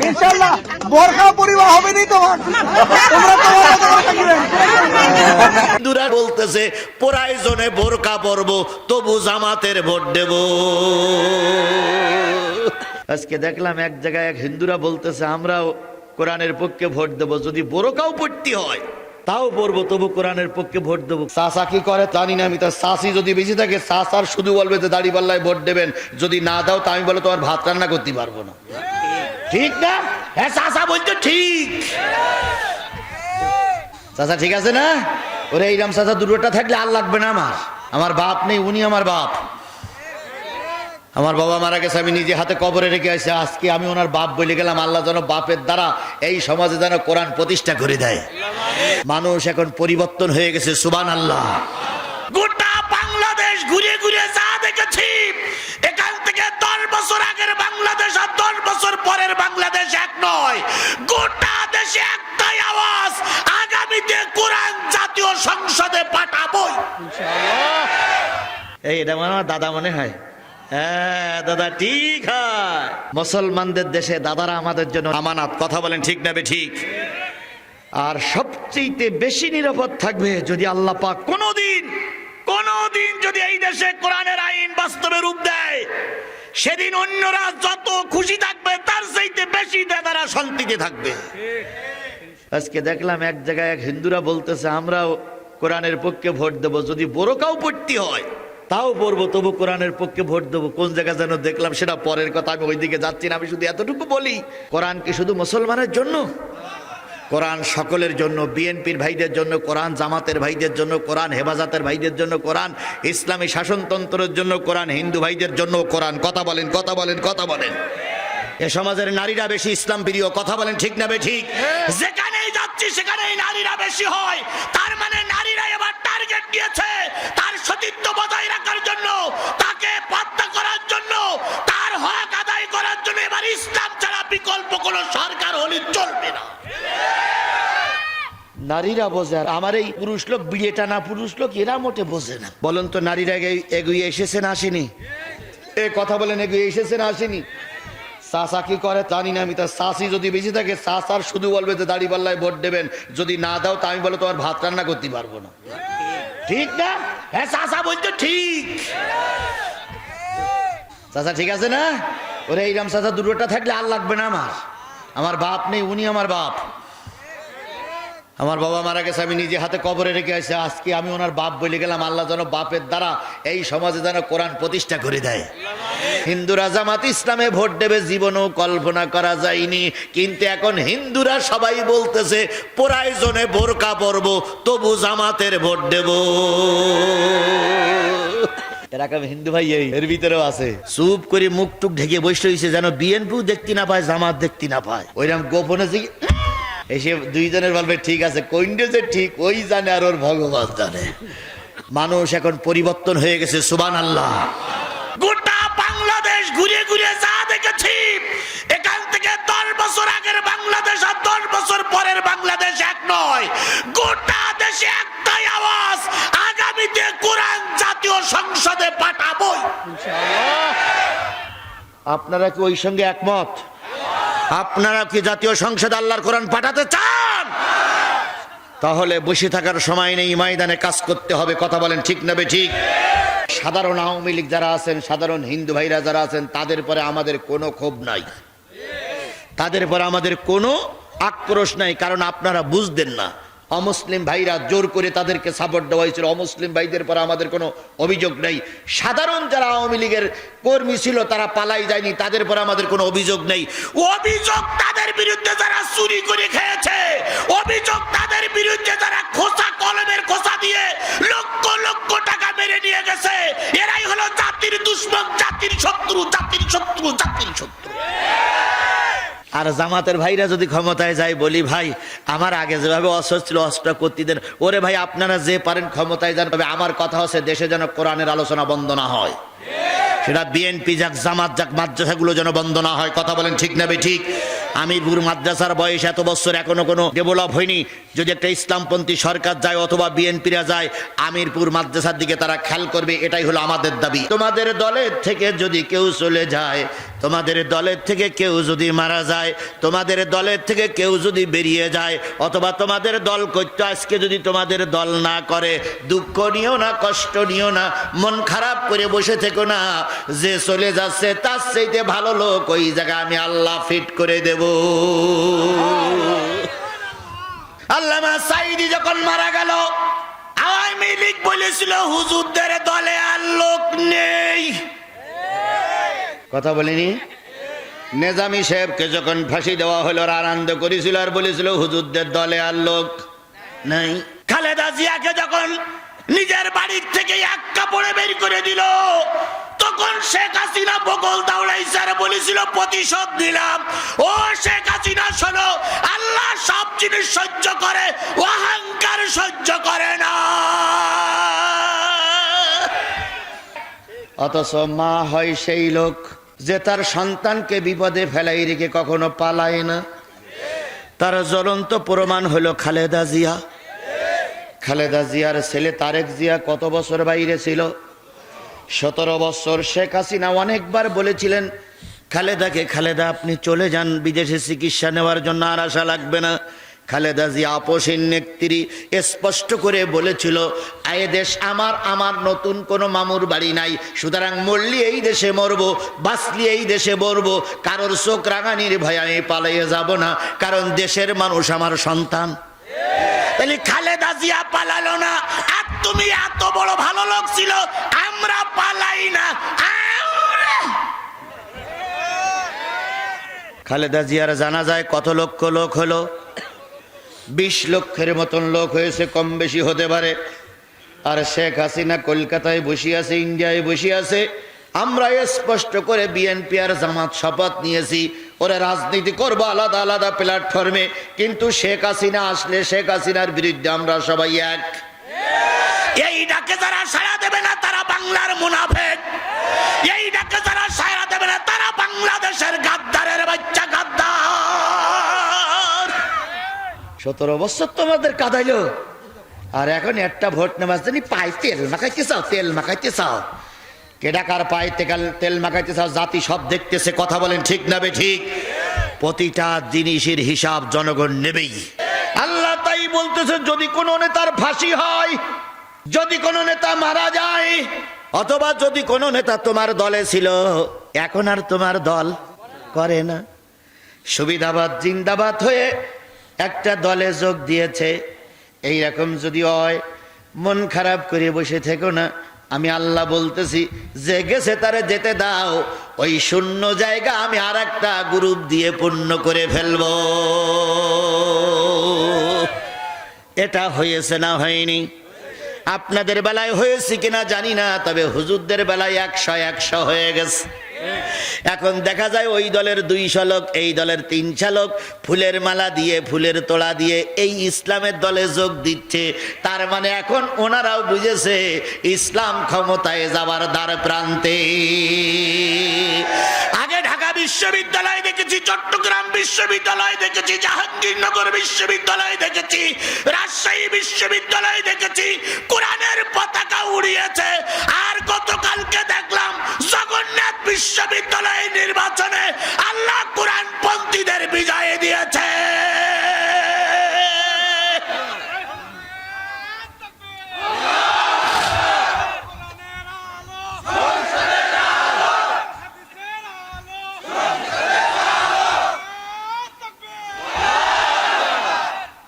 ইনশাআল্লাহ বোরকা পরিবার হবে নি তোমার, হিন্দুরা বলতেছে প্রয়োজনে বোরকা পরবো তবু জামাতের ভোট দেব। আজকে দেখলাম এক জায়গায় এক হিন্দুরা বলতেছে আমরাও কোরআনের পক্ষে ভোট দেব, যদি বোরকাও পড়তে হয় তাও পড়বো, তবু কোরআনের পক্ষে ভোট দেবো। চাচা কি করে জানি না আমি, তার চাষি যদি বেশি থাকে চাচার শুধু বলবে যে দাড়িপাল্লায় ভোট দেবেন, যদি না দাও তা আমি বলে তোমার ভাত রান্না করতে পারবো না। ঠিক না? হ্যাঁ চাচা বলছো ঠিক। চাচা ঠিক আছে না? ওরে এইরাম চাচা দুটোটা থাকলে আর লাগবে না আমার। আমার বাপ নেই, উনি আমার বাপ। আমার বাবা মারা গেছে, আমি নিজে হাতে কবরে রেখে আসি। আজকে আমি ওনার বাপ বলে গেলাম, আল্লাহ যেন বাপের দ্বারা এই সমাজে যেন কোরআন প্রতিষ্ঠা করে দেয়। মানুষ এখন পরিবর্তন হয়ে গেছে, সুবহানাল্লাহ। গোটা বাংলাদেশ ঘুরে ঘুরে যা দেখেছি, এখান থেকে 10 বছর আগের বাংলাদেশ আর 10 বছর পরের বাংলাদেশ এক নয়। গোটা দেশে একটাই আওয়াজ, আগামীতে কোরআন জাতীয় সংসদে পাঠাবই ইনশাআল্লাহ। এই এটা আমার দাদা মনে হয়। হ্যাঁ দাদা ঠিক হয়। মুসলমানদের দেশে দাদারা আমাদের জন্য আমানত, কথা বলেন ঠিক না বে ঠিক? আর সবচেয়ে বেশি নিরাপদ থাকবে যদি আল্লাহ পাক কোনদিন যদি এই দেশে কোরআনের আইন বাস্তবে রূপ দেয়, সেদিন অন্যরা যত খুশি থাকবে তার চাইতে বেশি দাদারা শান্তিতে থাকবে। আজকে দেখলাম এক জায়গায় এক হিন্দুরা বলতেছে আমরাও কোরআনের পক্ষে ভোট দেব, যদি বোরকাও পড়তে হয় তাও পড়বো, তবু কোরআনের পক্ষে ভোট দেবো। কোন জায়গা যেন দেখলাম, সেটা পরের কথা, আমি ওইদিকে যাচ্ছি না। আমি শুধু এতটুকু বলি, কোরআন কি শুধু মুসলমানের জন্য? কোরআন সকলের জন্য, বিএনপির ভাইদের জন্য কোরআন, জামাতের ভাইদের জন্য কোরআন, হেফাজতের ভাইদের জন্য কোরআন, ইসলামী শাসনতন্ত্রের জন্য কোরআন, হিন্দু ভাইদের জন্য কোরআন। কথা বলেন, কথা বলেন, কথা বলেন। এ সমাজের নারীরা বেশি ইসলাম প্রিয়, কথা বলেন ঠিক না বে ঠিক? যেখানেই যাচ্ছি সেখানেই নারীরা বেশি হয়, তার মানে নারীরা এবার টার্গেট দিয়েছে তার সতীত্ব বজায় রাখার জন্য, তাকে হত্যা করার জন্য, তার হক আদায় করার জন্য। এবার ইসলাম ছাড়া বিকল্প কোন সরকার হলে চলবে না। নারীরা বোঝে, আর আমার এই পুরুষ লোক, বিয়েটা না পুরুষ লোক, এরা মোটে বোঝে না। বলেন তো নারীরা এগিয়ে এসেছে না আসেনি? এ কথা বলেন, এগিয়ে এসেছে না আসেনি? চাচা কি করে জানি না আমি, তার চাষি যদি বেশি থাকে চাচার শুধু বলবে যে দাড়িপাল্লায় ভোট দেবেন, যদি না দাও তা আমি বলে তোমার ভাত রান্না করতে পারবো না। ঠিক না? হ্যাঁ চাচা বলছো ঠিক। চাচা ঠিক আছে না? ওরে এইরাম চাচা দুটোটা থাকলে আর লাগবে না আমার। আমার বাপ নেই, উনি আমার বাপ। আমার বাবা মারা গেছে, আমি নিজে হাতে কবরে রেখে আসি। আজকে আমি ওনার বাপ বলে গেলাম, আল্লাহ যেন বাপের দ্বারা এই সমাজে যেন কোরআন প্রতিষ্ঠা করে দেয়। হিন্দুরা জামাত ইসলামে ভোট দেবে জীবনেও কল্পনা করা যায়নি, কিন্তু এখন হিন্দুরা সবাই বলতেছে প্রয়োজনে বোরকা পরবো তবু জামাতের ভোট দেব। এরকম হিন্দু ভাই এর ভিতরেও আছে, চুপ করে মুখ টুক ঢেকে বসে রয়েছে, যেন বিএনপিও দেখতে না পায়, জামাত দেখতে না পায়। ওইরকম গোপনে যে এসে দুইজনের বলবে ঠিক আছে, কোনটা যে ঠিক ওই জানে আর ওর ভগবান জানে। মানুষ এখন পরিবর্তন হয়ে গেছে, সুবহানাল্লাহ। গোটা বাংলাদেশ ঘুরে ঘুরে যা দেখেছি, এখান থেকে 10 বছর আগের বাংলাদেশ আর 10 বছর পরের বাংলাদেশ এক নয়। গোটা দেশে একটাই আওয়াজ, আগামীতে কোরআন জাতীয় সংসদে পাঠাবই ইনশাআল্লাহ। আপনারা কি ওই সঙ্গে একমত? আপনারা কি জাতীয় সংসদে আল্লাহর কোরআন পাঠাতে চান? তাহলে বসে থাকার সময় নেই, ময়দানে কাজ করতে হবে। কথা বলেন ঠিক না বে ঠিক? সাধারণ আওয়ামী লীগ যারা আছেন, সাধারণ হিন্দু ভাইরা যারা আছেন, তাদের পরে আমাদের কোনো ক্ষোভ নাই, তাদের পরে আমাদের কোনো আক্রোশ নাই, কারণ আপনারা বুঝতেন না। অমুসলিম ভাইরা জোর করে তাদেরকে সাপোর্ট দেওয়া হয়েছিল, অমুসলিম ভাইদের পরে আমাদের কোনো অভিযোগ নেই। সাধারণ যারা আওয়ামী লীগের কর্মী ছিল তারা পালাই যায়নি, তাদের পরে আমাদের কোনো অভিযোগ নেই। অভিযোগ তাদের বিরুদ্ধে যারা চুরি করে খেয়েছে, অভিযোগ তাদের বিরুদ্ধে যারা খোসা কলমের খোসা দিয়ে লক্ষ লক্ষ টাকা মেরে নিয়ে গেছে, এরাই হলো জাতির দুশমন, জাতির শত্রু, জাতির শত্রু, জাতির শত্রু। আর জামাতের ভাইরা যদি ক্ষমতায় যায়, বলি ভাই আমার আগে যেভাবে অস্ত্র ছিল অস্ত্র করতে দেন। ওরে ভাই আপনারা যে পারেন ক্ষমতায় যান, তবে আমার কথা হচ্ছে দেশে যেন কোরআনের আলোচনা বন্ধ না হয়। সেটা বিএনপি যাক, জামাত যাক, মাদ্রাসাগুলো যেন বন্ধ না হয়। কথা বলেন ঠিক না বে ঠিক? আমিরপুর মাদ্রাসার বয়স এত বছর এখনো কোনো ডেভেলপ হয়নি। যদি একটা ইসলামপন্থী সরকার যায় অথবা বিএনপিরা যায়, আমিরপুর মাদ্রাসার দিকে তারা খেয়াল করবে, এটাই হলো আমাদের দাবি। তোমাদের দলের থেকে যদি কেউ চলে যায়, তোমাদের দলের থেকে কেউ যদি মারা যায়, তোমাদের দলের থেকে কেউ যদি বেরিয়ে যায়, অথবা তোমাদের দল করতে আজকে যদি তোমাদের দল না করে, দুঃখ নিও না, কষ্ট নিও না, মন খারাপ করে বসে থেকো না। যে চলে যাচ্ছে তার চাইতে ভালো লোক ওই জায়গায় আমি আল্লাহ ফিট করে দেব। আল্লামা সাঈদী যখন মারা গেল, আওয়ামী লীগ বলেছিল হুজুরদের দলে আর লোক নেই, কথা বলিনি? নেজামি সাহেবকে যখন ফাঁসি দেওয়া হলো আর আনন্দ করেছিল আর বলেছিল হুজুরদের দলে আর লোক নাই। খালেদা জিয়াকে যখন নিজের বাড়ির থেকে এক কাপড়ে বের করে দিল, তখন শেখ হাসিনা বগল দাউড়াইছে আর বলেছিল প্রতিশোধ নিলাম। ও শেখ হাসিনা শোনো, আল্লাহ সব জিনিস সহ্য করে, অহংকার সহ্য করে না। অথচ মা হয় সেই লোক যে তার সন্তানকে বিপদে ফেলাই রেখে কখনো পালায় না। তার জ্বলন্ত প্রমাণ হলো খালেদা জিয়া। খালেদা জিয়ার ছেলে তারেক জিয়া কত বছর বাইরে ছিল? 17 বছর। শেখ হাসিনা অনেকবার বলেছিলেন খালেদাকে, খালেদা আপনি চলে যান বিদেশে চিকিৎসা নেওয়ার জন্য, আর আশা লাগবে না। খালেদা জিয়া আপসীন নেত্রী, স্পষ্ট করে বলেছিল এ দেশ আমার, আমার নতুন কোনো মামুর বাড়ি নাই, সুতরাং মরলি এই দেশে মরবো, বাঁচলি এই দেশে মরবো, কারোর চোখ রাঙানির ভয়ে আমি পালিয়ে যাব না, কারণ দেশের মানুষ আমার সন্তান। তাহলে খালেদা জিয়া পালালো না, আর তুমি এত বড় ভালো লোক ছিল, আমরা পালাই না। খালেদা জিয়ার জানা যায় কত লক্ষ লোক হলো? 20 লক্ষের মতন লোক হয়েছে, কম বেশি হতে পারে। আর শেখ হাসিনা কলকাতায় বসে আছে, ইন্ডিয়ায় বসে আছে। আমরা স্পষ্ট করে বিএনপি আর জামাত শপথ নিয়েছি, ওরা রাজনীতি করবো আলাদা আলাদা প্ল্যাটফর্মে, কিন্তু শেখ হাসিনা আসলে শেখ হাসিনার বিরুদ্ধে আমরা সবাই এক। এই ডাকে যারা সাড়া দেবে না তারা বাংলার মুনাফিক, এই ডাকে যারা সাড়া দেবে না তারা বাংলাদেশের গাদ্দারের বাচ্চা গাদ্দার। 17 বছর তোমাদের কাঁদাইলো, আর এখন একটা ভোট নেওয়ার জন্য পায়ে তেল মাখাইতে চাও, তেল মাখাইতে চাও। কেডাকার পায়ে তেল মাখাইতে চাও? জাতি সব দেখতেছে, কথা বলেন ঠিক না ঠিক? প্রতিটা জিনিসের হিসাব জনগণ নেবেই। আল্লাহ তাই বলতেছে যদি কোনো নেতার ফাঁসি হয়, যদি কোনো নেতা মারা যায়, অথবা যদি কোনো নেতা তোমার দলে ছিল এখন আর তোমার দল করে না, সুবিধাবাদ জিন্দাবাদ হয়ে একটা দলে যোগ দিয়েছে, এই রকম যদি হয় মন খারাপ করে বসে থেকো না। আমি আল্লাহ বলতেছি যে গেছে তারে যেতে দাও, ওই শূন্য জায়গা আমি আর একটা গ্রুপ দিয়ে পূর্ণ করে ফেলবো। এটা হয়েছে না হয়নি? আপনাদের বেলায় হয়েছে কিনা জানি না, তবে হুজুরদের বেলায় 100 হয়ে গেছে। এখন দেখা যায় ওই দলের 200 লোক, এই দলের 300 লোক ফুলের মালা দিয়ে, ফুলের তোড়া দিয়ে এই ইসলামের দলে যোগ দিচ্ছে। তার মানে এখন ওনারাও বুঝেছে ইসলাম ক্ষমতায় যাবার দ্বার প্রান্তে। আগে ঢাকা বিশ্ববিদ্যালয় দেখেছি, চট্টগ্রাম বিশ্ববিদ্যালয় দেখেছি, জাহাঙ্গীরনগর বিশ্ববিদ্যালয় দেখেছি, রাজশাহী বিশ্ববিদ্যালয় দেখেছি, কোরআনের পতাকা উড়িয়েছে। আর কত